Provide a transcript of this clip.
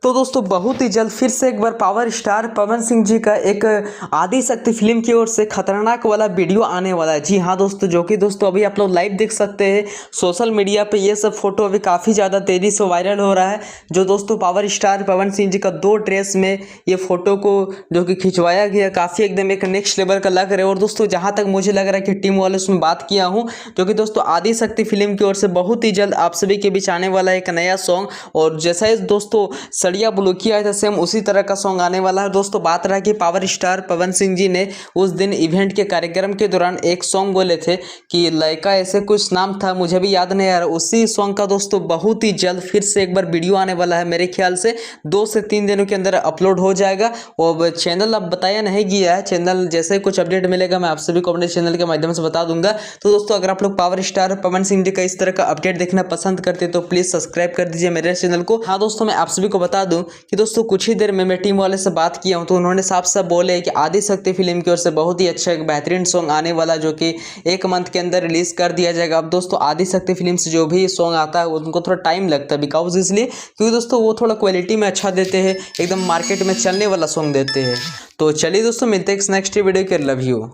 तो दोस्तों बहुत ही जल्द फिर से एक बार पावर स्टार पवन सिंह जी का एक आदि शक्ति फिल्म की ओर से खतरनाक वाला वीडियो आने वाला है। जी हाँ दोस्तों, जो कि दोस्तों अभी आप लोग लाइव देख सकते हैं सोशल मीडिया पे। ये सब फोटो अभी काफ़ी ज़्यादा तेज़ी से वायरल हो रहा है। जो दोस्तों पावर स्टार पवन सिंह जी का 2 ड्रेस में ये फोटो को जो कि खिंचवाया गया, काफ़ी एकदम एक नेक्स्ट लेवल का लग रहा है। और दोस्तों जहाँ तक मुझे लग रहा है कि टीम वाले उसमें बात किया हूँ, जो कि दोस्तों आदि शक्ति फिल्म की ओर से बहुत ही जल्द आप सभी के बीच आने वाला है एक नया सॉन्ग। और जैसा ही दोस्तों सड़िया बुलुकिया है, सेम उसी तरह का सॉन्ग आने वाला है। दोस्तों बात रहा कि पावर स्टार पवन सिंह जी ने उस दिन इवेंट के कार्यक्रम के दौरान एक सॉन्ग बोले थे कि लड़का ऐसे कुछ नाम था, मुझे भी याद नहीं आ रहा। उसी सॉन्ग का दोस्तों बहुत ही जल्द फिर से एक बार वीडियो आने वाला है। मेरे ख्याल से 2 से 3 दिनों के अंदर अपलोड हो जाएगा। और चैनल अब बताया नहीं गया है, चैनल जैसे कुछ अपडेट मिलेगा मैं आप सभी को अपने चैनल के माध्यम से बता दूंगा। तो दोस्तों अगर आप लोग पावर स्टार पवन सिंह जी का इस तरह का अपडेट देखना पसंद करते तो प्लीज सब्सक्राइब कर दीजिए मेरे चैनल को। हाँ दोस्तों, मैं आप सभी को बता दूं कि दोस्तों कुछ ही देर में मैं टीम वाले से बात किया हूं, तो उन्होंने साफ साफ बोले कि आदि शक्ति फिल्म की ओर से बहुत ही अच्छा एक बेहतरीन सॉन्ग आने वाला, जो कि 1 मंथ के अंदर रिलीज कर दिया जाएगा। अब दोस्तों आदि शक्ति फिल्म से जो भी सॉन्ग आता है उनको थोड़ा टाइम लगता है, बिकॉज इसलिए क्योंकि दोस्तों वो थोड़ा क्वालिटी में अच्छा देते हैं, एकदम मार्केट में चलने वाला सॉन्ग देते हैं। तो चलिए दोस्तों मिलते हैं नेक्स्ट वीडियो के। Love you.